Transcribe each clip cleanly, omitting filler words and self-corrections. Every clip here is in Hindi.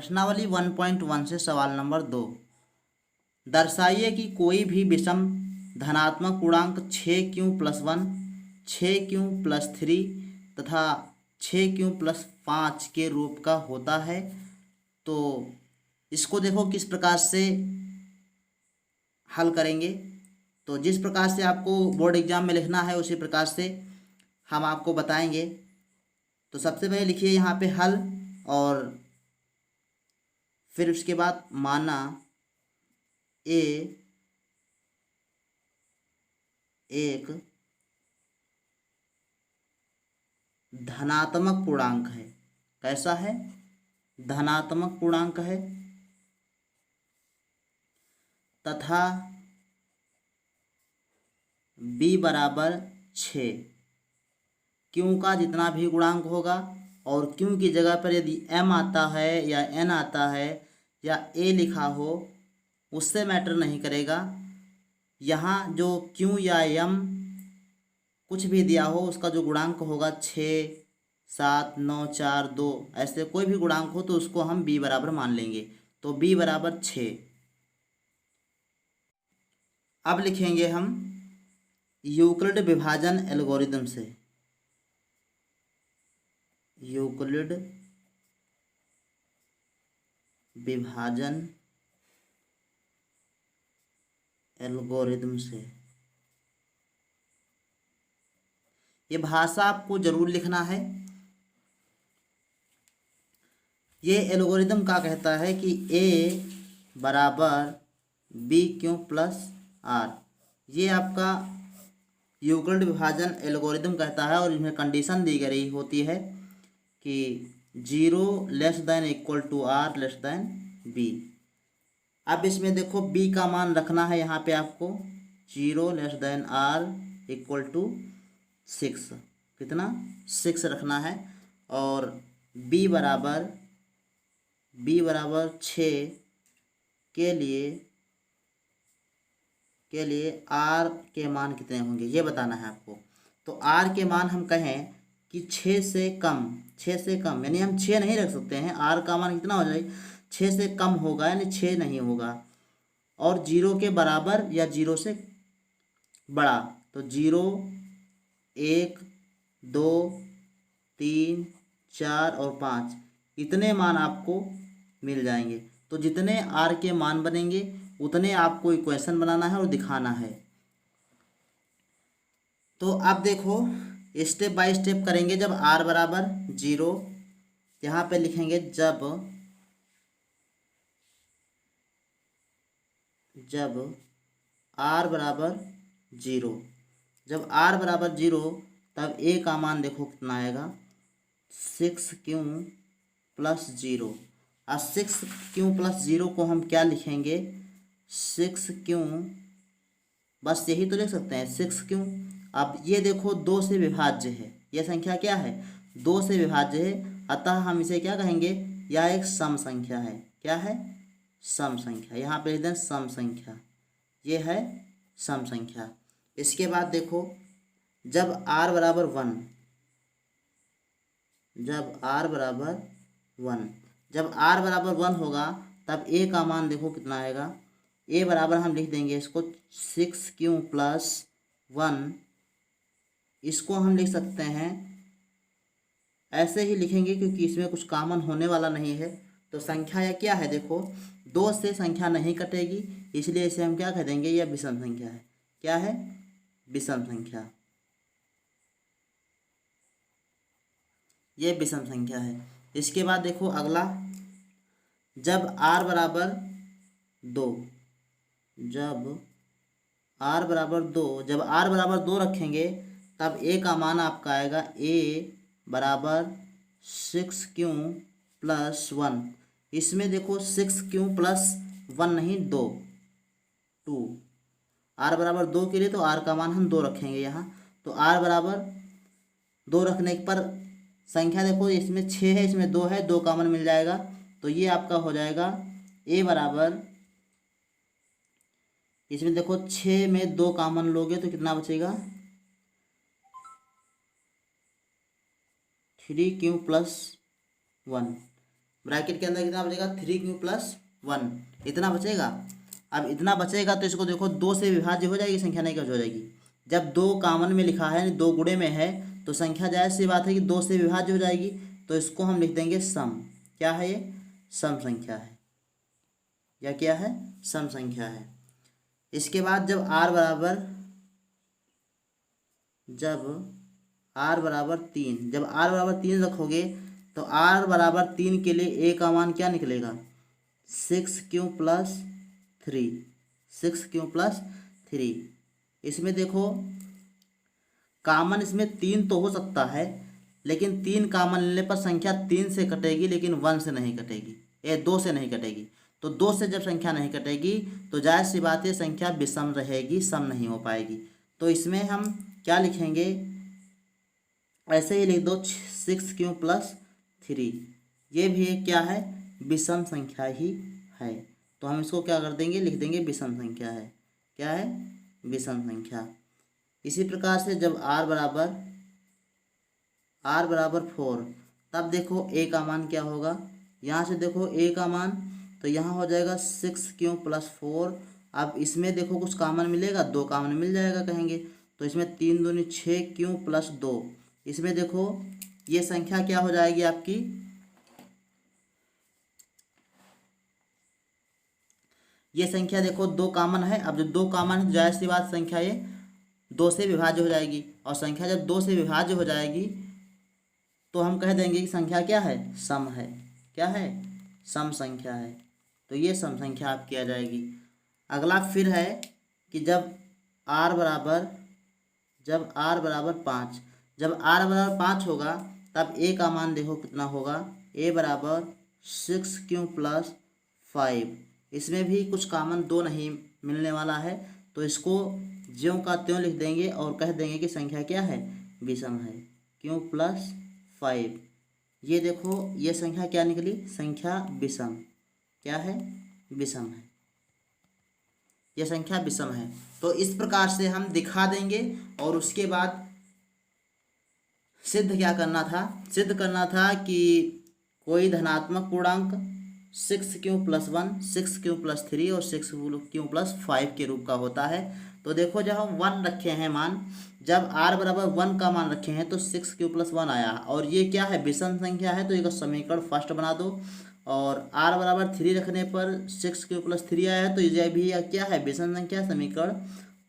प्रश्नावली 1.1 से सवाल नंबर 2। दर्शाइए कि कोई भी विषम धनात्मक पूर्णांक 6q+1, 6q+3 तथा 6q+5 के रूप का होता है। तो इसको देखो किस प्रकार से हल करेंगे। तो जिस प्रकार से आपको बोर्ड एग्जाम में लिखना है उसी प्रकार से हम आपको बताएंगे। तो सबसे पहले लिखिए यहाँ पे हल, और फिर उसके बाद माना ए एक धनात्मक पूर्णांक है। कैसा है? धनात्मक पूर्णांक है। तथा b बराबर 6। क्यों का जितना भी गुणांक होगा, और क्यों की जगह पर यदि m आता है या n आता है या a लिखा हो उससे मैटर नहीं करेगा। यहाँ जो q या m कुछ भी दिया हो उसका जो गुणांक होगा 6, 7, 9, 4, 2 ऐसे कोई भी गुणांक हो तो उसको हम b बराबर मान लेंगे। तो b बराबर 6। अब लिखेंगे हम यूक्लिड विभाजन एल्गोरिदम से। यूक्लिड विभाजन एल्गोरिदम से। ये भाषा आपको जरूर लिखना है। ये एल्गोरिदम क्या कहता है कि a बराबर b/r, ये आपका यूक्लिड विभाजन एल्गोरिदम कहता है। और इसमें कंडीशन दी गई होती है कि 0 < r b। अब इसमें देखो b का मान रखना है यहाँ पे आपको 0 r = 6। कितना? 6 रखना है। और b बराबर 6 के लिए r के मान कितने होंगे ये बताना है आपको। तो r के मान हम कहें कि 6 से कम यानी हम 6 नहीं रख सकते हैं। r का मान कितना हो जाएगा? 6 से कम होगा यानी 6 नहीं होगा। और 0 के बराबर या 0 से बड़ा। तो 0, 1, 2, 3, 4 और 5 इतने मान आपको मिल जाएंगे। तो जितने r के मान बनेंगे उतने आपको इक्वेशन बनाना है और दिखाना है। तो अब देखो स्टेप बाय स्टेप करेंगे। जब r बराबर 0, यहाँ पे लिखेंगे जब r बराबर 0। जब r बराबर 0 तब a का मान देखो कितना आएगा 6q + 0। और 6q + 0 को हम क्या लिखेंगे? 6q, बस यही तो लिख सकते हैं 6q। अब ये देखो 2 से विभाज्य है। यह संख्या क्या है? 2 से विभाज्य है। अतः हम इसे क्या कहेंगे? यह एक सम संख्या है। क्या है? सम संख्या। यहाँ पे लिख दें सम संख्या। ये है सम संख्या। इसके बाद देखो जब r बराबर 1, जब r बराबर 1 होगा तब a का मान देखो कितना आएगा। a बराबर हम लिख देंगे इसको 6q + 1। इसको हम लिख सकते हैं, ऐसे ही लिखेंगे क्योंकि इसमें कुछ कॉमन होने वाला नहीं है। तो संख्या या क्या है देखो 2 से संख्या नहीं कटेगी, इसलिए इसे हम क्या कह देंगे? यह विषम संख्या है। क्या है? विषम संख्या। ये विषम संख्या है। इसके बाद देखो अगला, जब r बराबर 2, जब r बराबर 2 रखेंगे तब a का मान आपका आएगा a बराबर 6q + 1। इसमें देखो 6q + 1 नहीं 2 r बराबर 2 के लिए तो r का मान हम 2 रखेंगे यहाँ। तो r बराबर 2 रखने पर संख्या देखो इसमें 6 है, इसमें 2 है, 2 कॉमन मिल जाएगा। तो ये आपका हो जाएगा a बराबर, इसमें देखो 6 में 2 कॉमन लोगे तो कितना बचेगा? 3q + 1। ब्रैकेट के अंदर कितना बचेगा, 3 q+1 इतना बचेगा। अब इतना बचेगा तो इसको देखो 2 से विभाज्य हो जाएगी संख्या, नहीं कैसे हो जाएगी। जब 2 कॉमन में लिखा है, 2 गुणे में है, तो संख्या जायज़ सी बात है कि 2 से विभाज्य हो जाएगी। तो इसको हम लिख देंगे सम। क्या है ये, सम संख्या है। या क्या है, सम संख्या है। इसके बाद जब r बराबर 3, जब r बराबर 3 रखोगे तो r बराबर 3 के लिए a का मान क्या निकलेगा, 6q+3, 6q+3। इसमें देखो कामन इसमें 3 तो हो सकता है, लेकिन 3 कामन लेने पर संख्या 3 से कटेगी, लेकिन 1 से नहीं कटेगी, 2 से नहीं कटेगी। तो 2 से जब संख्या नहीं कटेगी तो जायज़ सी बात है संख्या विषम रहेगी, सम नहीं हो पाएगी। तो इसमें हम क्या लिखेंगे, ऐसे ही लिख दो 6q+3, ये भी एक क्या है, विषम संख्या ही है। तो हम इसको क्या कर देंगे, लिख देंगे विषम संख्या है। क्या है, विषम संख्या। इसी प्रकार से जब r बराबर 4, तब देखो a का मान क्या होगा, यहाँ से देखो a का मान तो यहाँ हो जाएगा 6q+4। अब इसमें देखो कुछ कॉमन मिलेगा, 2 कॉमन मिल जाएगा कहेंगे, तो इसमें 3 दूनी 6q+2। इसमें देखो ये संख्या क्या हो जाएगी आपकी, ये संख्या देखो 2 कॉमन है। अब जब 2 कॉमन है तो जायज़ सी बात संख्या ये 2 से विभाज्य हो जाएगी, और संख्या जब 2 से विभाज्य हो जाएगी तो हम कह देंगे कि संख्या क्या है, सम है। क्या है, सम संख्या है। तो ये सम संख्या आपकी आ जाएगी। अगला फिर है कि जब r बराबर 5, जब r बराबर 5 होगा तब a का मान देखो कितना होगा, a बराबर 6q+5। इसमें भी कुछ कॉमन 2 नहीं मिलने वाला है, तो इसको ज्यों का त्यों लिख देंगे और कह देंगे कि संख्या क्या है, विषम है, q+5। ये देखो ये संख्या क्या निकली, संख्या विषम। क्या है, विषम है, यह संख्या विषम है। तो इस प्रकार से हम दिखा देंगे, और उसके बाद सिद्ध क्या करना था, सिद्ध करना था कि कोई धनात्मक पूर्णांक 6q+1, 6q+3 और 6q+5 के रूप का होता है। तो देखो जब हम 1 रखे हैं मान, जब r बराबर 1 का मान रखे हैं तो 6q+1 आया, और ये क्या है, विषम संख्या है, तो एक समीकरण फर्स्ट बना दो। और r बराबर 3 रखने पर 6q+3 आया है, तो ये भी क्या है, विषम संख्या, समीकरण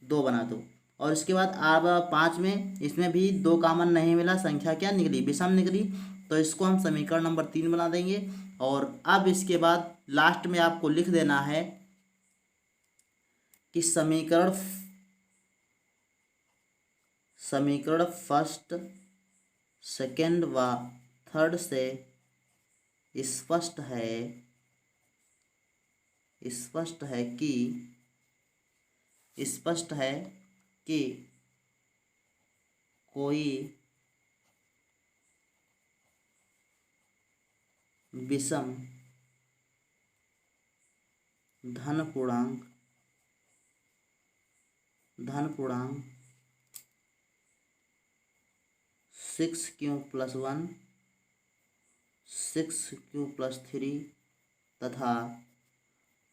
2 बना दो। और इसके बाद r बराबर 5 में, इसमें भी 2 कॉमन नहीं मिला, संख्या क्या निकली, विषम निकली, तो इसको हम समीकरण नंबर 3 बना देंगे। और अब इसके बाद लास्ट में आपको लिख देना है कि समीकरण फर्स्ट, सेकंड व थर्ड से स्पष्ट है कि कोई विषम धन पूर्णांक 6q+1, 6q+3 तथा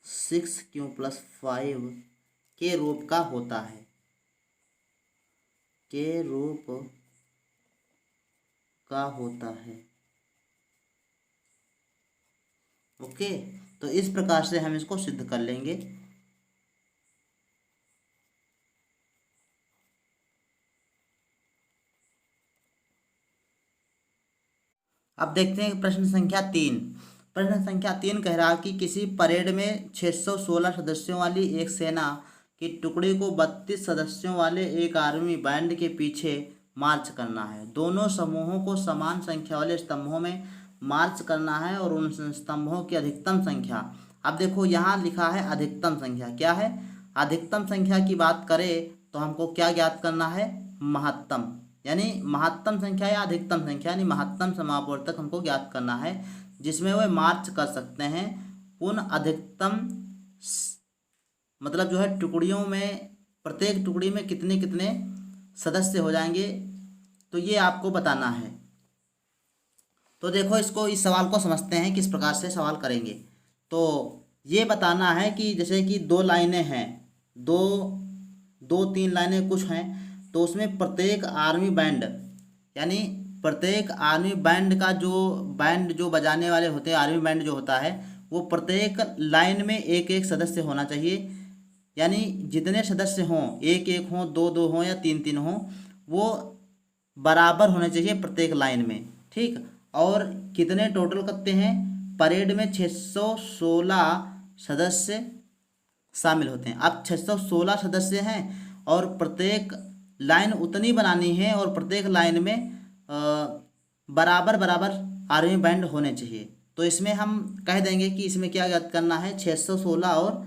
6q+5 के रूप का होता है, ओके। तो इस प्रकार से हम इसको सिद्ध कर लेंगे। अब देखते हैं प्रश्न संख्या 3। प्रश्न संख्या 3 कह रहा कि किसी परेड में 616 सदस्यों वाली एक सेना की टुकड़ी को 32 सदस्यों वाले एक आर्मी बैंड के पीछे मार्च करना है। दोनों समूहों को समान संख्या वाले स्तंभों में मार्च करना है और उन स्तंभों की अधिकतम संख्या। अब देखो यहाँ लिखा है अधिकतम संख्या। क्या है, अधिकतम संख्या की बात करें तो हमको क्या ज्ञात करना है, महत्तम, यानी महत्तम संख्या या अधिकतम संख्या यानी महत्तम समापवर्तक हमको ज्ञात करना है, जिसमें वे मार्च कर सकते हैं। उन अधिकतम मतलब जो है टुकड़ियों में, प्रत्येक टुकड़ी में कितने कितने सदस्य हो जाएंगे, तो ये आपको बताना है। तो देखो इसको, इस सवाल को समझते हैं किस प्रकार से सवाल करेंगे। तो ये बताना है कि जैसे कि दो लाइनें हैं, दो दो तीन लाइनें कुछ हैं, तो उसमें प्रत्येक आर्मी बैंड, यानी प्रत्येक आर्मी बैंड का जो बैंड जो बजाने वाले होते हैं, आर्मी बैंड जो होता है वो प्रत्येक लाइन में एक एक सदस्य होना चाहिए। यानी जितने सदस्य हों, एक एक हों, दो दो हों या तीन तीन हों, वो बराबर होने चाहिए प्रत्येक लाइन में। ठीक। और कितने टोटल करते हैं, परेड में 616 सदस्य शामिल होते हैं। अब 616 सदस्य हैं और प्रत्येक लाइन उतनी बनानी है और प्रत्येक लाइन में बराबर बराबर आर्मी बैंड होने चाहिए। तो इसमें हम कह देंगे कि इसमें क्या याद करना है, 616 और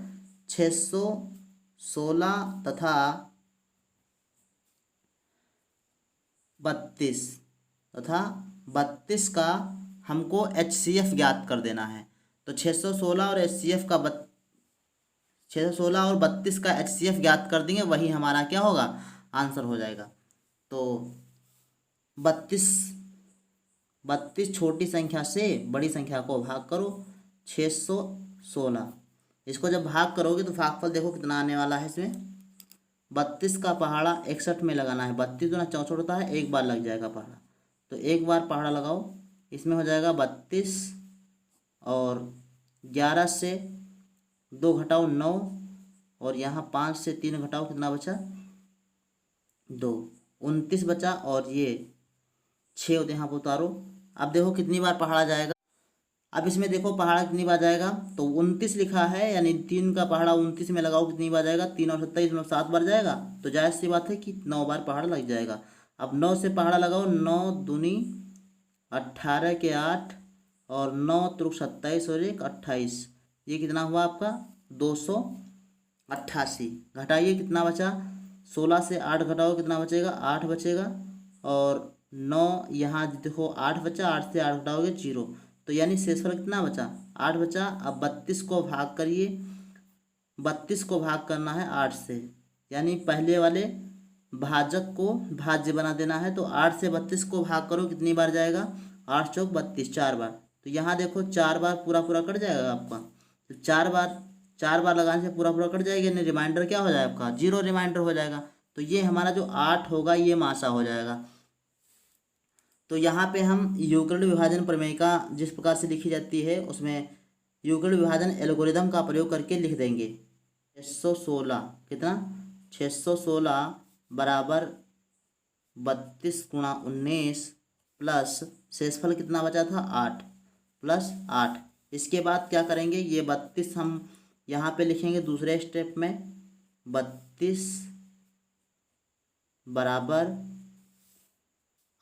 616 तथा 32 तथा 32 का हमको HCF ज्ञात कर देना है। तो 616 और HCF का 616 और 32 का HCF ज्ञात कर देंगे, वही हमारा क्या होगा, आंसर हो जाएगा। तो 32 छोटी संख्या से बड़ी संख्या को भाग करो 616। इसको जब भाग करोगे तो भागफल देखो कितना आने वाला है इसमें। 32 का पहाड़ा 61 में लगाना है, 32 दूना 64 होता है, एक बार लग जाएगा पहाड़ा। तो एक बार पहाड़ा लगाओ, इसमें हो जाएगा 32 और 11 से 2 घटाओ 9 और यहाँ 5 से 3 घटाओ कितना बचा, 2, 29 बचा। और ये 6 होते यहाँ पर उतारो। अब देखो कितनी बार पहाड़ा जाएगा। अब इसमें देखो पहाड़ा कितनी बार जाएगा, तो 29 लिखा है, यानी 3 का पहाड़ा 29 में लगाओ कितनी बार जाएगा, 3 और 27 में 7 बार जाएगा। तो जायज़ सी बात है कि 9 बार पहाड़ा लग जाएगा। अब 9 से पहाड़ा लगाओ, 9 दूनी 18 के 8 और 9 त्रुक 27 और 1 28। ये कितना हुआ आपका 288। घटाइए कितना बचा, 16 से 8 घटाओ कितना बचेगा, 8 बचेगा। और 9 यहाँ देखो 8 बचा, 8 से 8 घटाओगे 0। तो यानी शेषफल कितना बचा, 8 बचा। अब 32 को भाग करिए, 32 को भाग करना है 8 से, यानी पहले वाले भाजक को भाज्य बना देना है। तो 8 से 32 को भाग करो कितनी बार जाएगा, 8 चौक 32, 4 बार। तो यहाँ देखो 4 बार पूरा पूरा कट जाएगा आपका। तो 4 बार लगाने से पूरा पूरा कट जाएगा, यानी रिमाइंडर क्या हो जाएगा आपका, 0 रिमाइंडर हो जाएगा। तो ये हमारा जो 8 होगा ये मासा हो जाएगा। तो यहाँ पे हम यूक्लिड विभाजन प्रमेय जिस प्रकार से लिखी जाती है उसमें यूक्लिड विभाजन एल्गोरिदम का प्रयोग करके लिख देंगे। 616 कितना, 616 बराबर 32 गुणा 19 प्लस शेषफल कितना बचा था 8 प्लस 8। इसके बाद क्या करेंगे, ये 32 हम यहाँ पे लिखेंगे दूसरे स्टेप में, 32 बराबर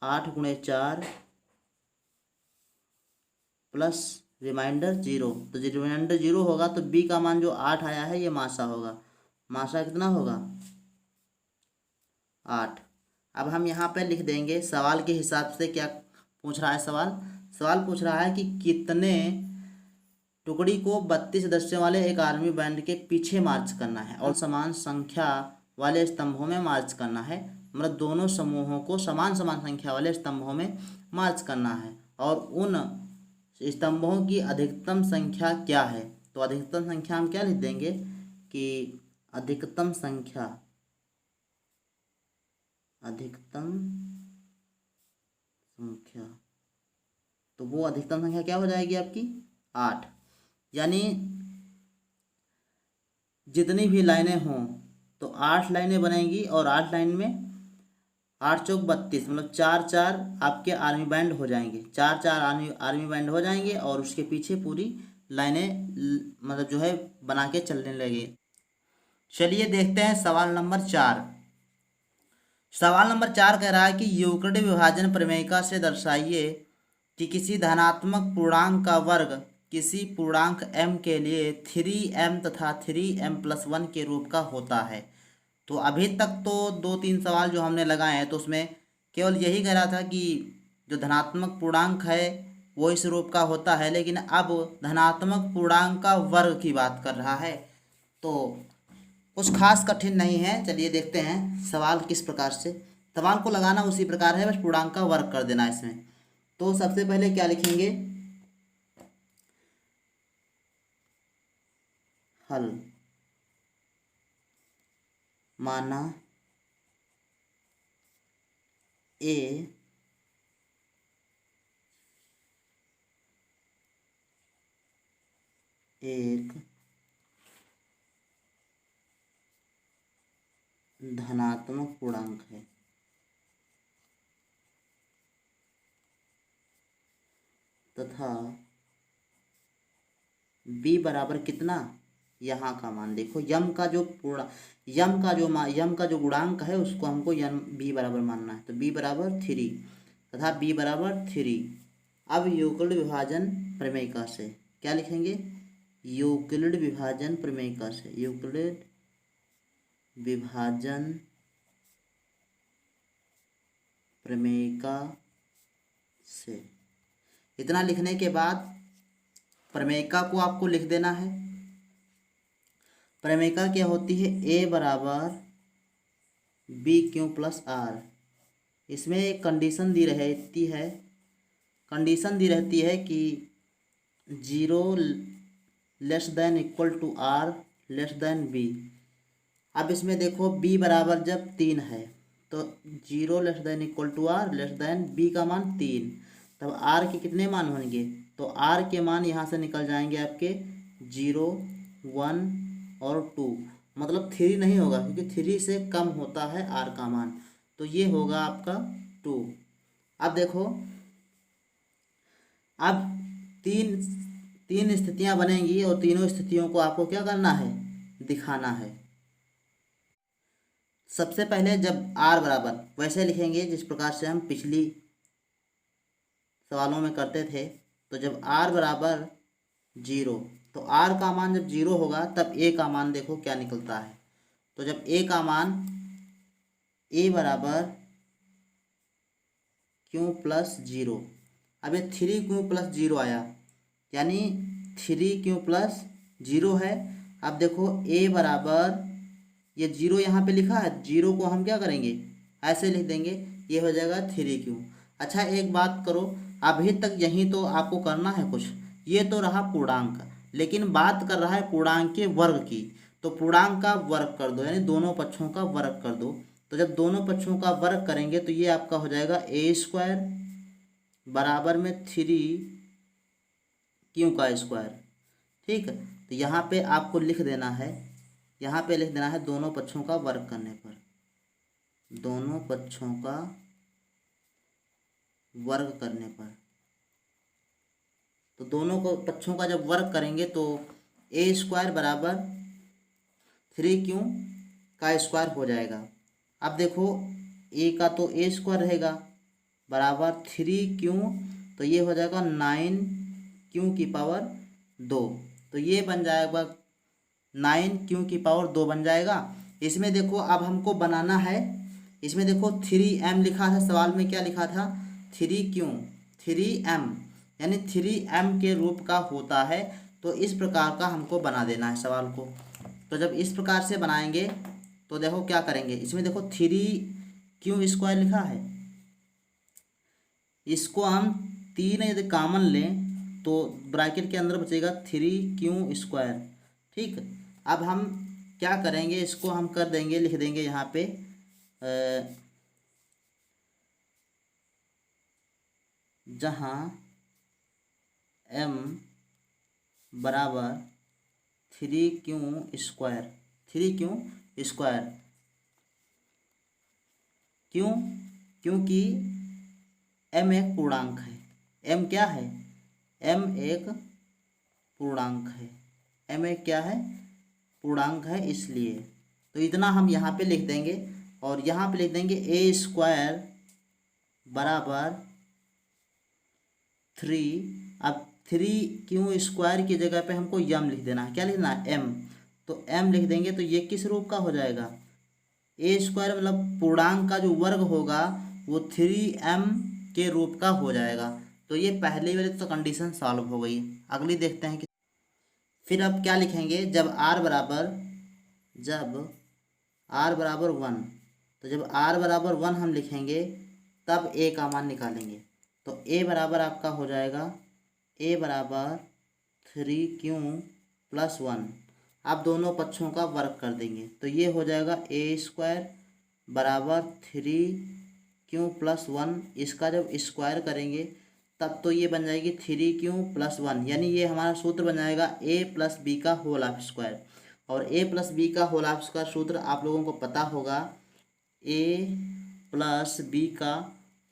8 गुणे 4 प्लस रिमाइंडर 0। तो जो रिमाइंडर 0 होगा तो बी का मान जो 8 आया है ये मासा होगा। मासा कितना होगा 8। अब हम यहाँ पे लिख देंगे सवाल के हिसाब से क्या पूछ रहा है। सवाल पूछ रहा है कि कितने टुकड़ी को 32 सदस्यों वाले एक आर्मी बैंड के पीछे मार्च करना है और समान संख्या वाले स्तंभों में मार्च करना है। मतलब दोनों समूहों को समान समान संख्या वाले स्तंभों में मार्च करना है और उन स्तंभों की अधिकतम संख्या क्या है। तो अधिकतम संख्या हम क्या लिख देंगे कि अधिकतम संख्या तो वो अधिकतम संख्या क्या हो जाएगी आपकी 8। यानी जितनी भी लाइनें हों तो 8 लाइनें बनेंगी और 8 लाइन में 8 चौक 32, मतलब 4 आपके आर्मी बैंड हो जाएंगे, 4 आर्मी बैंड हो जाएंगे और उसके पीछे पूरी लाइनें मतलब जो है बना के चलने लगे। चलिए देखते हैं सवाल नंबर 4। सवाल नंबर 4 कह रहा है कि यूक्लिड विभाजन प्रमेय से दर्शाइए कि किसी धनात्मक पूर्णांक का वर्ग किसी पूर्णांक m के लिए 3m तथा 3m+1 के रूप का होता है। तो अभी तक तो 2-3 सवाल जो हमने लगाए हैं तो उसमें केवल यही कह रहा था कि जो धनात्मक पूर्णांक है वो इस रूप का होता है, लेकिन अब धनात्मक पूर्णांक का वर्ग की बात कर रहा है। तो कुछ खास कठिन नहीं है। चलिए देखते हैं सवाल किस प्रकार से, सवाल को लगाना उसी प्रकार है, बस पूर्णांक का वर्ग कर देना इसमें। तो सबसे पहले क्या लिखेंगे, हल, माना ए एक धनात्मक पूर्णांक है तथा b बराबर कितना, यहाँ का मान देखो, यम का जो गुणांक है उसको हमको यम b बराबर मानना है, तो b बराबर 3 तथा b बराबर 3। अब यूक्लिड विभाजन प्रमेयिका से क्या लिखेंगे, यूक्लिड विभाजन प्रमेयिका से, यूक्लिड विभाजन प्रमेयिका से। इतना लिखने के बाद प्रमेयिका को आपको लिख देना है। प्रमेयिका क्या होती है, a बराबर बी क्यू प्लस आर। इसमें एक कंडीशन दी रहती है कि 0 less than equal to r less than b. अब इसमें देखो b बराबर जब 3 है तो 0 less than equal to r less than b का मान 3, तब r के कितने मान होंगे, तो r के मान यहाँ से निकल जाएंगे आपके 0, 1 और 2, मतलब 3 नहीं होगा क्योंकि 3 से कम होता है r का मान, तो ये होगा आपका 2। अब देखो, अब तीन स्थितियां बनेंगी और तीनों स्थितियों को आपको क्या करना है, दिखाना है। सबसे पहले जब r बराबर वैसे लिखेंगे जिस प्रकार से हम पिछली सवालों में करते थे, तो जब r बराबर 0, तो r का मान जब 0 होगा तब a का मान देखो क्या निकलता है, तो जब a का मान a बराबर q प्लस 0, अब ये 3q प्लस 0 आया, यानी 3q प्लस 0 है। अब देखो a बराबर, ये 0 यहाँ पे लिखा है, 0 को हम क्या करेंगे, ऐसे लिख देंगे, ये हो जाएगा 3q। अच्छा एक बात करो, अभी तक यहीं तो आपको करना है कुछ, ये तो रहा पूर्णांक, लेकिन बात कर रहा है पूर्णांक के वर्ग की, तो पूर्णांक का वर्ग कर दो, यानी दोनों पक्षों का वर्ग कर दो। तो जब दोनों पक्षों का वर्ग करेंगे तो ये आपका हो जाएगा a² बराबर में 3q का स्क्वायर। ठीक, तो यहाँ पे आपको लिख देना है, यहाँ पे लिख देना है दोनों पक्षों का वर्ग करने पर, दोनों पक्षों का वर्ग करने पर, तो दोनों को पक्षों का जब वर्ग करेंगे तो a² बराबर 3q का स्क्वायर हो जाएगा। अब देखो a का तो a² रहेगा बराबर 3q, तो ये हो जाएगा 9q की पावर 2, तो ये बन जाएगा 9q की पावर 2 बन जाएगा। इसमें देखो अब हमको बनाना है, इसमें देखो 3m लिखा था, सवाल में क्या लिखा था, 3m, यानी 3m के रूप का होता है, तो इस प्रकार का हमको बना देना है सवाल को। तो जब इस प्रकार से बनाएंगे तो देखो क्या करेंगे, इसमें देखो 3q² लिखा है, इसको हम 3 यदि कॉमन लें तो ब्रैकेट के अंदर बचेगा 3q²। ठीक, अब हम क्या करेंगे, इसको हम कर देंगे, लिख देंगे यहाँ पे जहाँ m बराबर 3q², क्यों, क्योंकि m एक पूर्णांक है, m क्या है, m एक पूर्णांक है, m एक क्या है, पूर्णांक है, इसलिए तो इतना हम यहाँ पे लिख देंगे और यहाँ पे लिख देंगे a² बराबर 3। अब 3q² की जगह पे हमको m लिख देना है, क्या लिखना है, m, तो m लिख देंगे, तो ये किस रूप का हो जाएगा, a² मतलब पूर्णांक का जो वर्ग होगा वो 3m के रूप का हो जाएगा। तो ये पहले वाली तो कंडीशन सॉल्व हो गई। अगली देखते हैं कि फिर अब क्या लिखेंगे, जब r बराबर 1, तो जब r बराबर 1 हम लिखेंगे तब a का मान निकालेंगे। तो ए बराबर आपका हो जाएगा ए बराबर 3q+1। आप दोनों पक्षों का वर्ग कर देंगे तो ये हो जाएगा a² बराबर 3q+1। इसका जब स्क्वायर करेंगे तब तो ये बन जाएगी 3q+1, यानी ये हमारा सूत्र बन जाएगा a+b का होल ऑफ स्क्वायर। और a+b का होल ऑफ स्क्वायर सूत्र आप लोगों को पता होगा, a+b का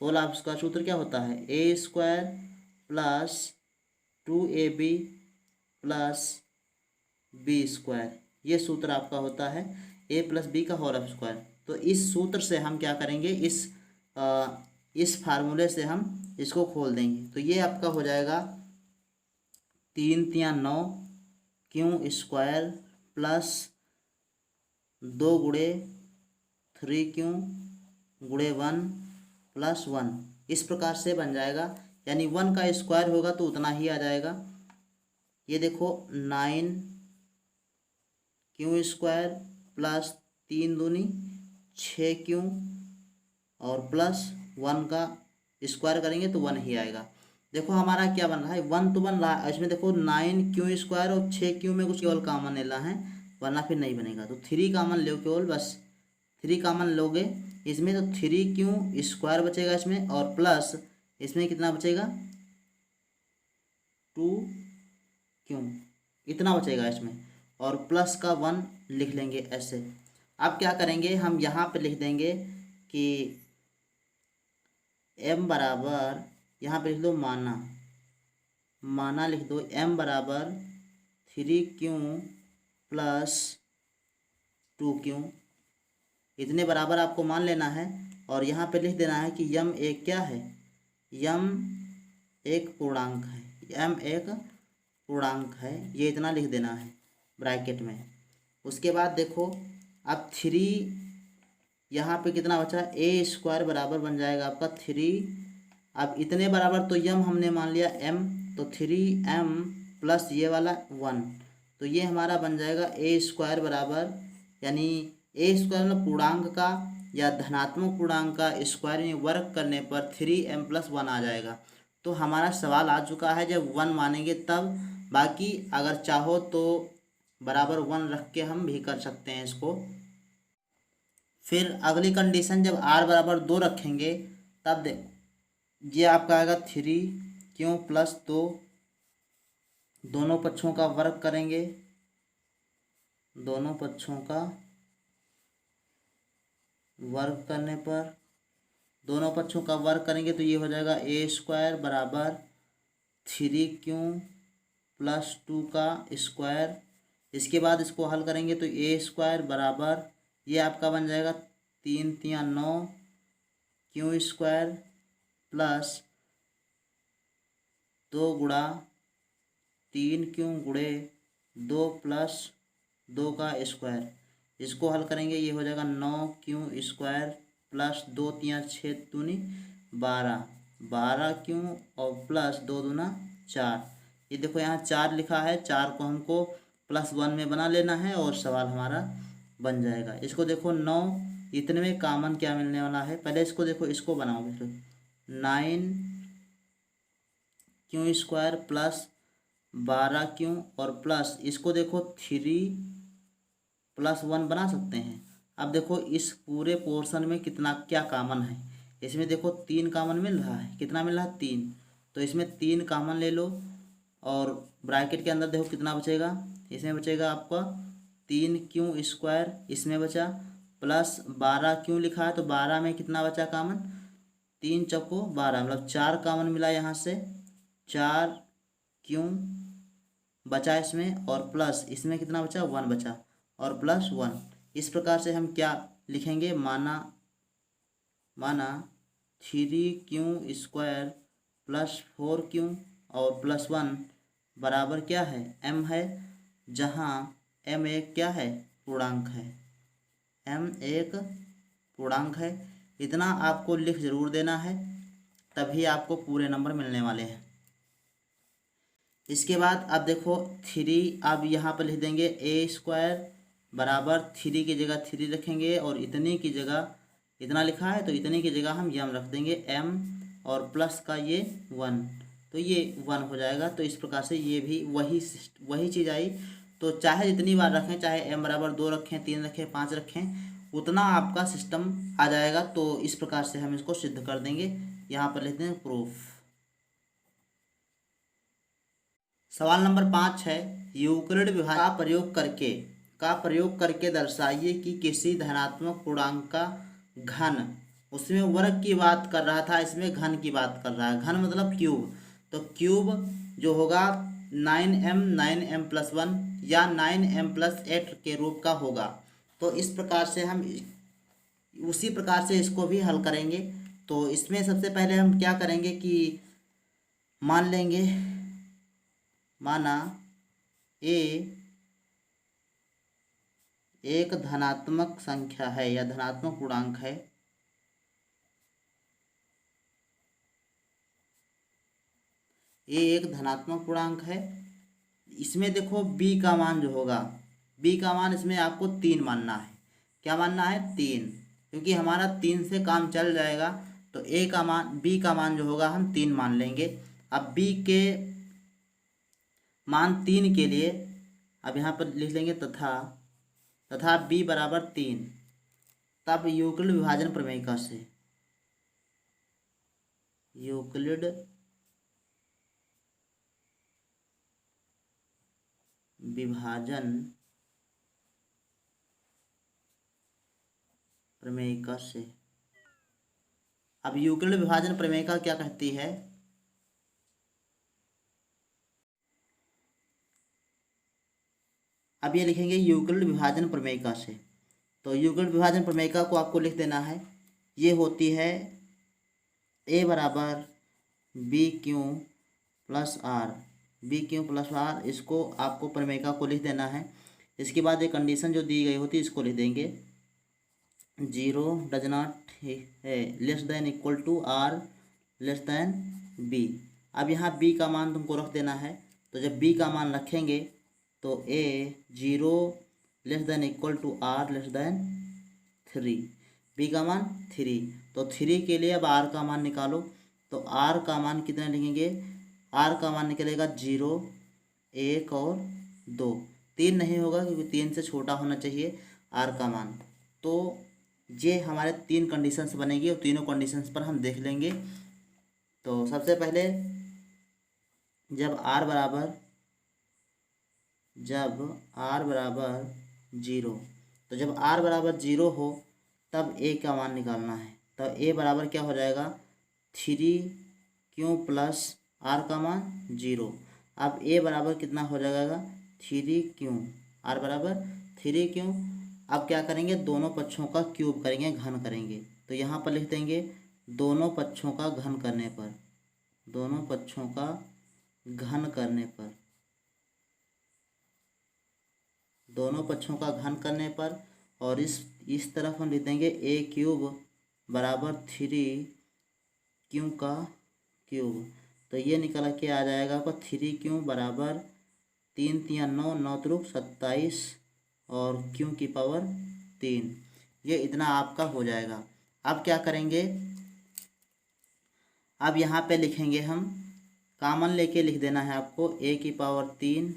होल ऑफ स्क्वायर सूत्र क्या होता है, a² + 2ab + b²। ये सूत्र आपका होता है a+b का होल ऑफ स्क्वायर। तो इस सूत्र से हम क्या करेंगे, इस फार्मूले से हम इसको खोल देंगे। तो ये आपका हो जाएगा 3 × 9 q² + 2 × 3q × 1 + 1। इस प्रकार से बन जाएगा, यानी 1 का स्क्वायर होगा तो उतना ही आ जाएगा। ये देखो 9q² + 3 दूनी 6q और +1 का स्क्वायर करेंगे तो 1 ही आएगा। देखो हमारा क्या बन रहा है, 1 तो बन रहा है, इसमें देखो 9q² और 6q में कुछ केवल कॉमन लेना है, वरना फिर नहीं बनेगा। तो 3 कॉमन लो केवल, बस 3 कॉमन लोगे इसमें तो 3q² बचेगा इसमें, और प्लस इसमें कितना बचेगा 2q, इतना बचेगा इसमें, और प्लस का 1 लिख लेंगे ऐसे। अब क्या करेंगे, हम यहाँ पे लिख देंगे कि m बराबर, यहाँ पे लिख दो माना लिख दो m बराबर 3q + 2q, इतने बराबर आपको मान लेना है। और यहाँ पे लिख देना है कि m एक क्या है, m एक पूर्णांक है, m एक पूर्णांक है, ये इतना लिख देना है ब्रैकेट में। उसके बाद देखो अब 3 यहाँ पे कितना बचा, a² बराबर बन जाएगा आपका 3। अब इतने बराबर तो m हमने मान लिया m, तो 3m प्लस ये वाला 1, तो ये हमारा बन जाएगा a² बराबर, यानी a² मतलब पूर्णांक का या धनात्मक पूर्णांक का स्क्वायर यानी वर्ग करने पर 3m + 1 आ जाएगा। तो हमारा सवाल आ चुका है, जब 1 मानेंगे तब। बाकी अगर चाहो तो बराबर 1 रख के हम भी कर सकते हैं इसको। फिर अगली कंडीशन जब r बराबर 2 रखेंगे तब ये आपका आएगा 3q + 2, दोनों पक्षों का वर्ग करेंगे, दोनों पक्षों का वर्ग करने पर, दोनों पक्षों का वर्ग करेंगे तो ये हो जाएगा a² बराबर 3q + 2 का स्क्वायर। इसके बाद इसको हल करेंगे तो a² बराबर ये आपका बन जाएगा 3 × 9 q² + 2 × 3q × 2 + 2 का स्क्वायर। इसको हल करेंगे ये हो जाएगा 9q² + 2 × 3 = 6 दूनी 12, 12q और + 2 दूना 4। ये देखो यहाँ 4 लिखा है, 4 को हमको +1 में बना लेना है और सवाल हमारा बन जाएगा। इसको देखो 9, इतने में कॉमन क्या मिलने वाला है, पहले इसको देखो, इसको बनाओगे तो 9q² + 12q और प्लस इसको देखो 3 + 1 बना सकते हैं। अब देखो इस पूरे पोर्शन में कितना क्या कॉमन है, इसमें देखो 3 कॉमन मिल रहा है, कितना मिल रहा है 3, तो इसमें 3 कॉमन ले लो और ब्रैकेट के अंदर देखो कितना बचेगा, इसमें बचेगा आपका 3q², इसमें बचा प्लस 12q लिखा है तो 12 में कितना बचा कॉमन, 3 चौको 12, मतलब 4 कॉमन मिला यहाँ से, 4q बचा इसमें, और प्लस इसमें कितना बचा 1 बचा, और +1। इस प्रकार से हम क्या लिखेंगे, माना 3q² + 4q और +1 बराबर क्या है, m है, जहाँ m एक क्या है, पूर्णांक है, m एक पूर्णांक है। इतना आपको लिख जरूर देना है, तभी आपको पूरे नंबर मिलने वाले हैं। इसके बाद अब देखो 3, अब यहाँ पर लिख देंगे a² बराबर 3 की जगह 3 रखेंगे, और इतने की जगह इतना लिखा है तो इतने की जगह हम m रख देंगे, m और प्लस का ये 1, तो ये 1 हो जाएगा। तो इस प्रकार से ये भी वही चीज़ आई। तो चाहे जितनी बार रखें, चाहे m बराबर 2 रखें, 3 रखें, 5 रखें, उतना आपका सिस्टम आ जाएगा। तो इस प्रकार से हम इसको सिद्ध कर देंगे। यहाँ पर लिखते हैं प्रूफ। सवाल नंबर 5 है, यूक्लिड विभाजन का प्रयोग करके दर्शाइए कि किसी धनात्मक पूर्णांक का घन, उसमें वर्ग की बात कर रहा था, इसमें घन की बात कर रहा है। घन मतलब क्यूब, तो क्यूब जो होगा 9m प्लस 1 या 9m प्लस 8 के रूप का होगा। तो इस प्रकार से हम उसी प्रकार से इसको भी हल करेंगे। तो इसमें सबसे पहले हम क्या करेंगे कि मान लेंगे, माना ए एक धनात्मक संख्या है या धनात्मक पूर्णांक है। ए एक धनात्मक पूर्णांक है। इसमें देखो बी का मान जो होगा, बी का मान इसमें आपको 3 मानना है। क्या मानना है? 3, क्योंकि हमारा 3 से काम चल जाएगा। तो ए का मान, बी का मान जो होगा हम 3 मान लेंगे। अब बी के मान 3 के लिए अब यहाँ पर लिख लेंगे तथा बी बराबर 3। तब यूक्लिड विभाजन प्रमेय से, यूक्लिड विभाजन प्रमेय से, अब यूक्लिड विभाजन प्रमेय क्या कहती है? अब ये लिखेंगे यूक्लिड विभाजन प्रमेय से। तो यूक्लिड विभाजन प्रमेय को आपको लिख देना है। ये होती है ए बराबर b q plus r, b q plus r, इसको आपको प्रमेय को लिख देना है। इसके बाद एक कंडीशन जो दी गई होती है इसको लिख देंगे, 0 डज नॉट है less than equal to r less than b. अब यहाँ बी का मान तुमको रख देना है। तो जब बी का मान रखेंगे तो a 0 less than equal to r less than 3, b का मान 3। तो 3 के लिए अब आर का मान निकालो। तो आर का मान कितना लिखेंगे? आर का मान निकलेगा 0, 1 और 2। 3 नहीं होगा क्योंकि 3 से छोटा होना चाहिए आर का मान। तो ये हमारे 3 कंडीशंस बनेगी और तीनों कंडीशंस पर हम देख लेंगे। तो सबसे पहले जब आर बराबर 0, तो जब आर बराबर 0 हो तब ए का मान निकालना है। तो ए बराबर क्या हो जाएगा? 3 प्लस आर का मान 0। अब ए बराबर कितना हो जाएगा? 3 आर बराबर 3। अब क्या करेंगे? दोनों पक्षों का क्यूब करेंगे, घन करेंगे। तो यहाँ पर लिख देंगे दोनों पक्षों का घन करने पर, दोनों पक्षों का घन करने पर, दोनों पक्षों का घन करने पर, और इस तरफ हम लिख देंगे ए क्यूब बराबर 3 का क्यूब। तो ये निकल के आ जाएगा आपका 3 बराबर 3 3 9 9 त्रुक 27 और क्यू की पावर 3। ये इतना आपका हो जाएगा। अब क्या करेंगे? अब यहाँ पे लिखेंगे हम, कॉमन लेके लिख देना है आपको। ए की पावर 3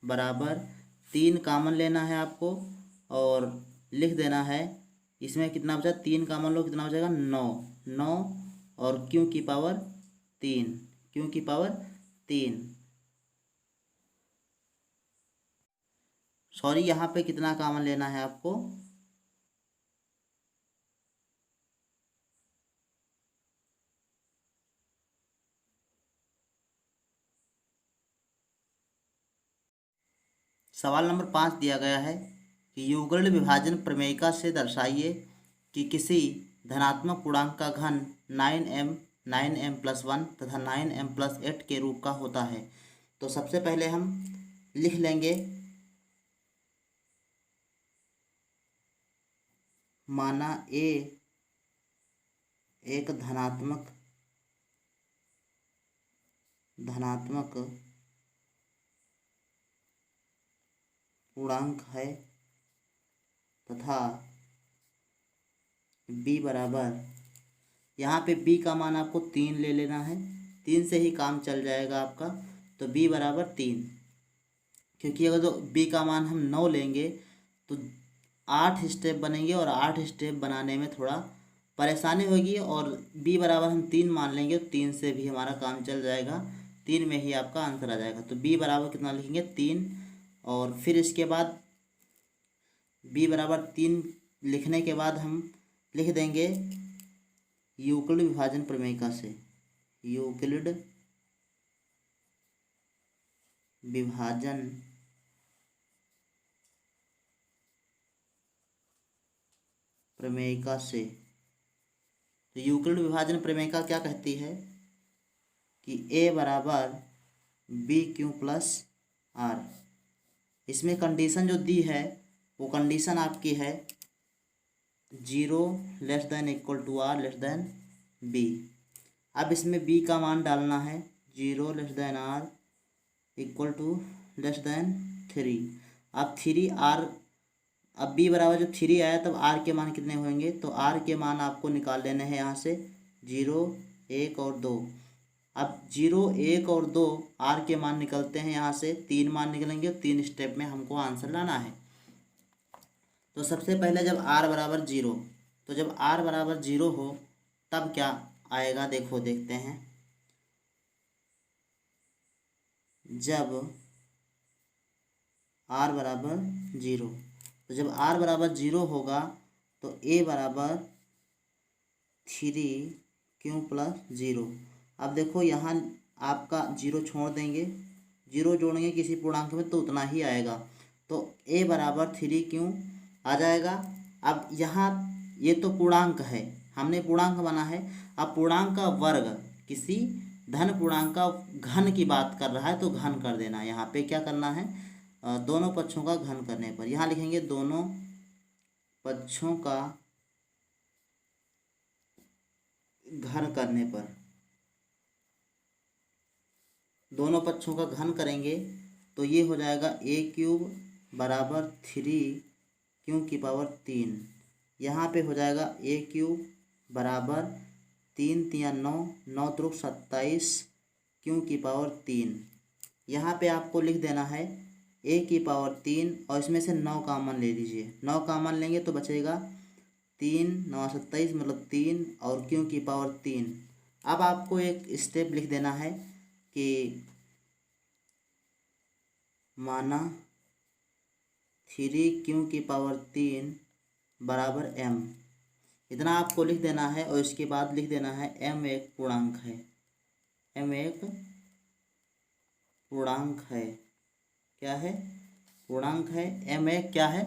बराबर 3 कॉमन लेना है आपको और लिख देना है। इसमें कितना बचा? 3 कॉमन लो, कितना हो जाएगा? 9 और क्यू की पावर 3, क्यू की पावर 3। सॉरी, यहाँ पे कितना कॉमन लेना है आपको? सवाल नंबर 5 दिया गया है कि युगल विभाजन प्रमेयिका से दर्शाइए कि किसी धनात्मक पूर्णांक का घन 9m प्लस 1 तथा 9m प्लस 8 के रूप का होता है। तो सबसे पहले हम लिख लेंगे, माना ए एक धनात्मक पूर्णांक है तथा b बराबर यहाँ पे b का मान आपको 3 ले लेना है, 3 से ही काम चल जाएगा आपका। तो b बराबर 3, क्योंकि अगर तो b का मान हम 9 लेंगे तो 8 स्टेप बनेंगे और 8 स्टेप बनाने में थोड़ा परेशानी होगी, और b बराबर हम 3 मान लेंगे तो 3 से भी हमारा काम चल जाएगा, 3 में ही आपका आंसर आ जाएगा। तो b बराबर कितना लिखेंगे 3, और फिर इसके बाद b बराबर 3 लिखने के बाद हम लिख देंगे यूक्लिड विभाजन प्रमेयिका से, यूक्लिड विभाजन प्रमेयिका से। तो यूक्लिड विभाजन प्रमेयिका क्या कहती है कि a बराबर बी क्यू प्लस आर। इसमें कंडीशन जो दी है वो कंडीशन आपकी है 0 less than equal to r less than b. अब इसमें b का मान डालना है 0 less than r equal to less than 3। अब 3 आर, अब b बराबर जब 3 आया तब r के मान कितने होंगे, तो r के मान आपको निकाल लेने हैं यहाँ से 0 1 और 2। अब 0 1 और 2 r के मान निकलते हैं यहाँ से, 3 मान निकलेंगे, 3 स्टेप में हमको आंसर लाना है। तो सबसे पहले जब r बराबर 0, तो जब r बराबर 0 हो तब क्या आएगा, देखो देखते हैं। जब r बराबर 0, तो जब r बराबर 0 होगा तो a बराबर 3q प्लस 0। अब देखो यहाँ आपका 0 छोड़ देंगे, 0 जोड़ेंगे किसी पूर्णांक में तो उतना ही आएगा, तो a बराबर 3q आ जाएगा। अब यहाँ ये तो पूर्णांक है, हमने पूर्णांक बना है, अब पूर्णांक का वर्ग किसी धन पूर्णांक का घन की बात कर रहा है तो घन कर देना। यहाँ पे क्या करना है, दोनों पक्षों का घन करने पर यहाँ लिखेंगे दोनों पक्षों का घन करने पर, दोनों पक्षों का घन करेंगे तो ये हो जाएगा a क्यूब बराबर 3q की पावर 3। यहाँ पे हो जाएगा a क्यूब बराबर 3 3 9 9 त्रुक 27 q की पावर 3। यहाँ पे आपको लिख देना है a की पावर 3 और इसमें से 9 कॉमन ले लीजिए, 9 कॉमन लेंगे तो बचेगा 3 9 27 मतलब 3 और q की पावर 3। अब आपको एक स्टेप लिख देना है कि माना 3q की पावर 3 बराबर m, इतना आपको लिख देना है। और इसके बाद लिख देना है m एक पूर्णांक है, m एक पूर्णांक है, क्या है, पूर्णांक है, m एक क्या है,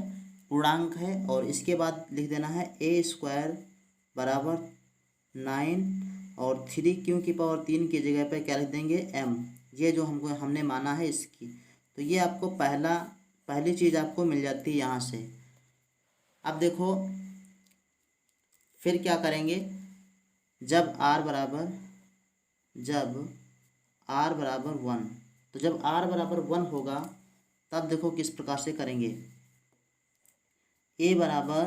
पूर्णांक है। और इसके बाद लिख देना है a स्क्वायर बराबर 9 और 3q की पावर 3 की जगह पर क्या लिख देंगे m, ये जो हमने माना है इसकी। तो ये आपको पहली चीज़ आपको मिल जाती है यहाँ से। अब देखो फिर क्या करेंगे, जब r बराबर 1, तो जब r बराबर 1 होगा तब देखो किस प्रकार से करेंगे, a बराबर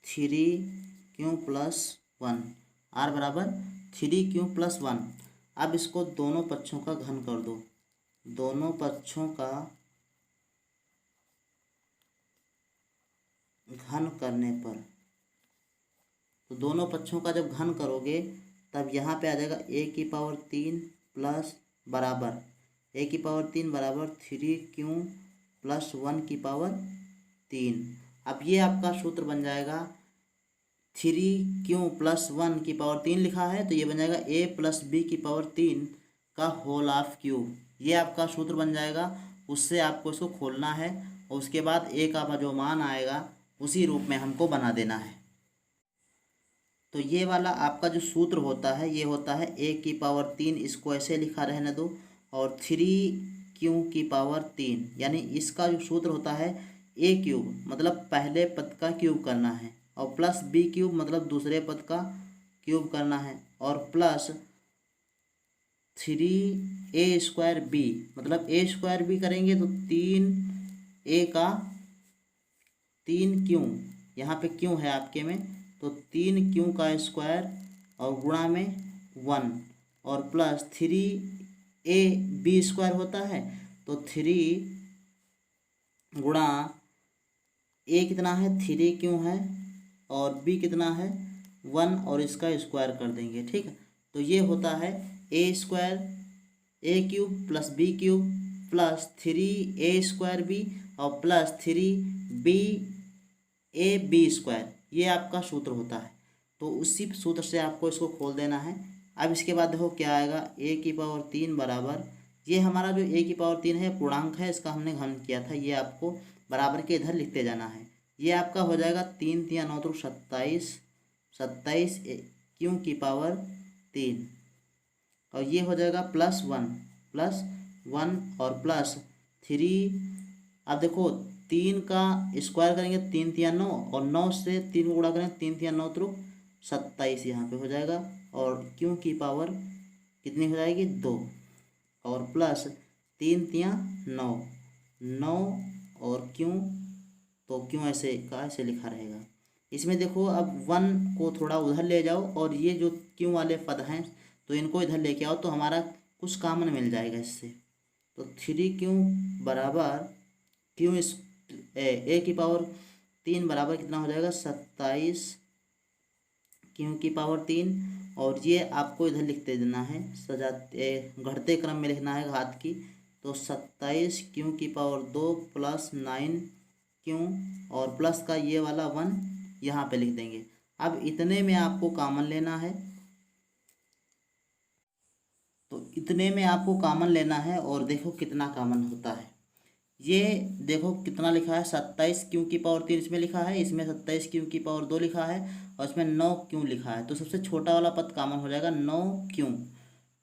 3q प्लस 1, r बराबर 3q प्लस 1। अब इसको दोनों पक्षों का घन कर दो, दोनों पक्षों का घन करने पर, तो दोनों पक्षों का जब घन करोगे तब यहाँ पे आ जाएगा a की पावर 3 प्लस बराबर a की पावर 3 बराबर 3q प्लस 1 की पावर 3। अब ये आपका सूत्र बन जाएगा 3q प्लस 1 की पावर 3 लिखा है तो ये बन जाएगा a प्लस b की पावर 3 का होल ऑफ क्यूब, ये आपका सूत्र बन जाएगा। उससे आपको इसको खोलना है और उसके बाद a का जो मान आएगा उसी रूप में हमको बना देना है। तो ये वाला आपका जो सूत्र होता है ये होता है a की पावर 3, इसको ऐसे लिखा रहने दो, और 3q की पावर 3, यानी इसका जो सूत्र होता है a क्यूब मतलब पहले पद का क्यूब करना है, और प्लस b क्यूब मतलब दूसरे पद का क्यूब करना है, और प्लस 3a स्क्वायर b मतलब a स्क्वायर b करेंगे तो 3a का 3q, यहाँ पे क्यों है आपके में, तो 3q का स्क्वायर और गुणा में 1 और प्लस 3ab² होता है, तो 3 गुणा a कितना है 3 क्यों है और b कितना है 1 और इसका स्क्वायर कर देंगे। ठीक है, तो ये होता है a² a³ plus b³ plus 3a² b और प्लस 3 ये आपका सूत्र होता है। तो उसी सूत्र से आपको इसको खोल देना है। अब इसके बाद देखो क्या आएगा, a³ बराबर, ये हमारा जो a³ है पूर्णांक है, इसका हमने घन किया था, ये आपको बराबर के इधर लिखते जाना है। ये आपका हो जाएगा 3 3 9 27 27 3 और ये हो जाएगा +1 और प्लस 3। अब देखो 3 का स्क्वायर करेंगे 3 3 9 और 9 से 3 को गुणा करेंगे 3 3 9 27 यहाँ पे हो जाएगा और क्यों की पावर कितनी हो जाएगी 2 और प्लस 3 3 9 9 और क्यों, तो क्यों ऐसे का ऐसे लिखा रहेगा। इसमें देखो अब 1 को थोड़ा उधर ले जाओ और ये जो क्यों वाले पद हैं तो इनको इधर लेके आओ, तो हमारा कुछ कॉमन मिल जाएगा इससे। तो 3 क्यों बराबर क्यों इस a³ बराबर कितना हो जाएगा 27 क्यों की पावर 3 और ये आपको इधर लिखते देना है, घटते क्रम में लिखना है घात की। तो 27 क्यों की पावर 2 प्लस 9 क्यों और प्लस का ये वाला 1 यहाँ पे लिख देंगे। अब इतने में आपको कॉमन लेना है, तो इतने में आपको कॉमन लेना है और देखो कितना कॉमन होता है। ये देखो कितना लिखा है 27 क्यों की पावर 3 इसमें लिखा है, इसमें 27 क्यों की पावर 2 लिखा है और इसमें 9 क्यों लिखा है। तो सबसे छोटा वाला पद कॉमन हो जाएगा 9 क्यों।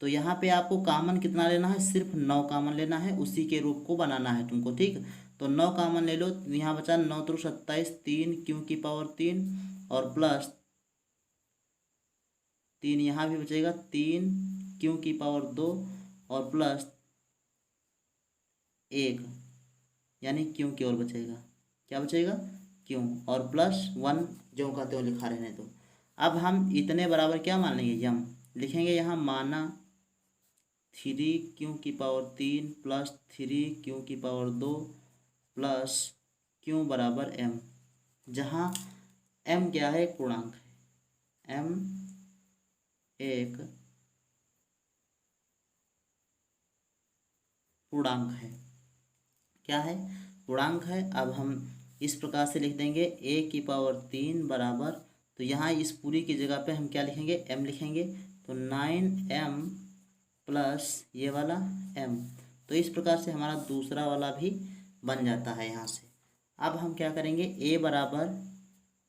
तो यहाँ पे आपको कॉमन कितना लेना है, सिर्फ 9 कॉमन लेना है, उसी के रूप को बनाना है तुमको। ठीक, तो 9 कॉमन ले लो, यहाँ बचा 9 3 27 3 क्यों की पावर 3 और प्लस 3 यहाँ भी बचेगा 3 क्यों की पावर 2 और प्लस 1 यानी क्यों की ओर बचेगा, क्या बचेगा क्यों और प्लस 1 जो का त्यों लिखा रहने दो। अब हम इतने बराबर क्या मान लेंगे यम लिखेंगे यहाँ, माना 3 क्यों की पावर 3 प्लस 3 क्यों की पावर 2 प्लस क्यों बराबर m, जहाँ m क्या है पूर्णांक है, m एक पूर्णांक है, क्या है पूर्णांक है। अब हम इस प्रकार से लिख देंगे a³ बराबर, तो यहाँ इस पूरी की जगह पे हम क्या लिखेंगे m लिखेंगे, तो 9m प्लस ये वाला m। तो इस प्रकार से हमारा दूसरा वाला भी बन जाता है यहाँ से। अब हम क्या करेंगे a बराबर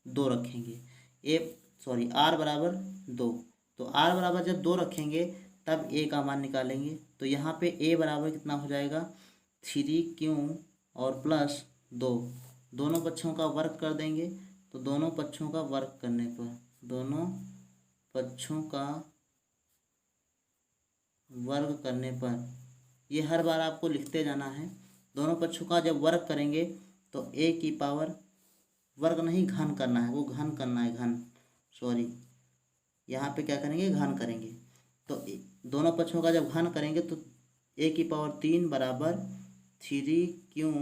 2 रखेंगे, r बराबर 2, तो r बराबर जब 2 रखेंगे तब a का मान निकालेंगे। तो यहाँ पे a बराबर कितना हो जाएगा 3 क्यों और प्लस 2, दोनों पक्षों का वर्ग कर देंगे। तो दोनों पक्षों का वर्ग करने पर, दोनों पक्षों का वर्ग करने पर, ये हर बार आपको लिखते जाना है। दोनों पक्षों का जब वर्ग करेंगे तो a की पावर, वर्ग नहीं घन करना है, वो घन करना है, घन सॉरी, यहाँ पे क्या करेंगे घन करेंगे। तो दोनों पक्षों का जब घन करेंगे तो a की पावर 3 बराबर 3 क्यों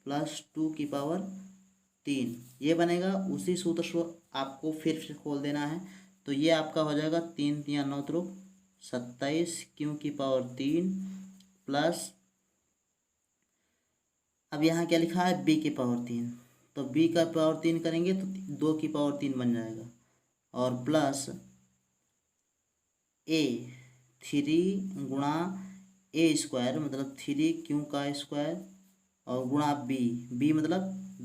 प्लस 2 की पावर 3 ये बनेगा। उसी सूत्र को आपको फिर से खोल देना है, तो ये आपका हो जाएगा 3 3 9 27 क्यों की पावर 3 प्लस, अब यहाँ क्या लिखा है b की पावर 3, तो b का पावर 3 करेंगे तो 2 की पावर 3 बन जाएगा और प्लस a 3 गुणा a² मतलब 3 क्यों का स्क्वायर और गुणा b मतलब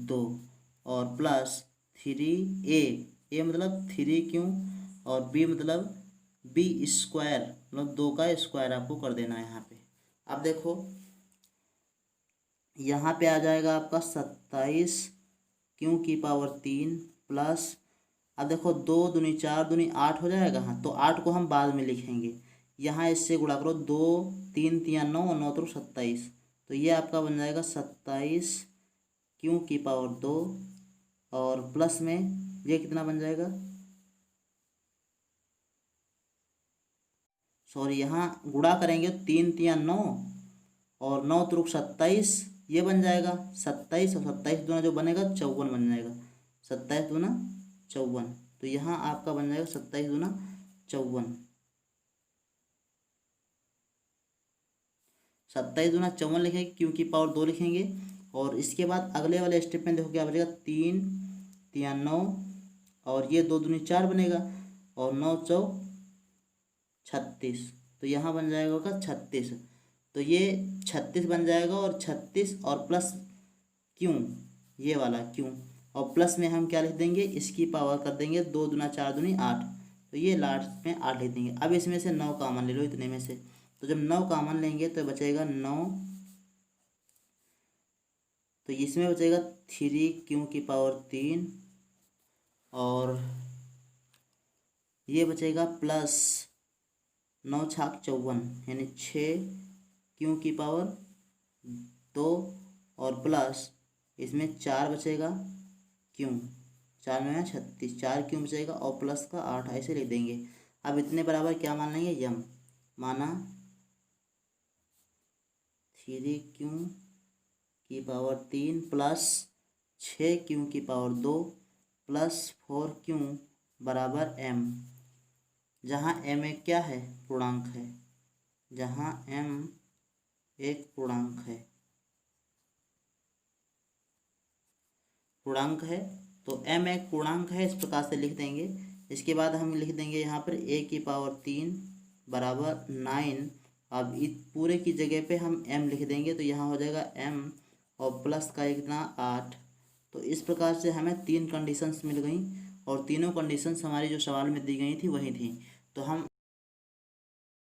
2 और प्लस 3a मतलब 3 क्यों और b मतलब b² मतलब 2 का स्क्वायर आपको कर देना है यहाँ पे। अब देखो यहाँ पे आ जाएगा आपका 27 क्यों की पावर 3 प्लस, अब देखो 2 दूनी 4 दूनी 8 हो जाएगा। हाँ, तो 8 को हम बाद में लिखेंगे, यहाँ इससे गुणा करो 2 3 3 9 और 9 27, तो ये आपका बन जाएगा 27 क्यों की पावर 2 और प्लस में ये कितना बन जाएगा सॉरी यहाँ गुणा करेंगे 3 3 9 और 9 त्रुक 27, ये बन जाएगा 27 और 27 दूना जो बनेगा 54 बन जाएगा। 27 दूना 54, तो यहाँ आपका बन जाएगा 27 दूना 54। 27 दूना 54 लिखेंगे, क्योंकि पावर 2 लिखेंगे। और इसके बाद अगले वाले स्टेप में देखो क्या बचेगा, 3 3 9 और ये 2 दूनी 4 बनेगा और 9 चौक 36, तो यहाँ बन जाएगा 36। तो ये 36 बन जाएगा और 36 और प्लस क्यों, ये वाला क्यों, और प्लस में हम क्या लिख देंगे, इसकी पावर कर देंगे 2 दूना 4 दूनी 8, तो ये लास्ट में 8 लिख देंगे। अब इसमें से 9 कॉमन ले लो इतने में से, तो जब 9 कॉमन लेंगे तो बचेगा 9, तो इसमें बचेगा 3 क्यों की पावर 3 और ये बचेगा प्लस 9 छाक 54 यानी 6 क्यों की पावर 2 और प्लस इसमें 4 बचेगा क्यों, 4 में 36, 4 क्यों बचेगा और प्लस का 8, ऐसे लिख देंगे। अब इतने बराबर क्या मान लेंगे, यम, माना 3 क्यों की पावर 3 प्लस 6 क्यों की पावर 2 प्लस 4 क्यों बराबर m, जहाँ m एक क्या है, पूर्णांक है, जहाँ m एक पूर्णांक है, पूर्णांक है तो m एक पूर्णांक है, इस प्रकार से लिख देंगे। इसके बाद हम लिख देंगे यहाँ पर a की पावर 3 बराबर 9। अब इस पूरे की जगह पे हम m लिख देंगे, तो यहाँ हो जाएगा m और प्लस का कितना 8। तो इस प्रकार से हमें 3 कंडीशंस मिल गई और तीनों कंडीशंस हमारी जो सवाल में दी गई थी वही थी। तो हम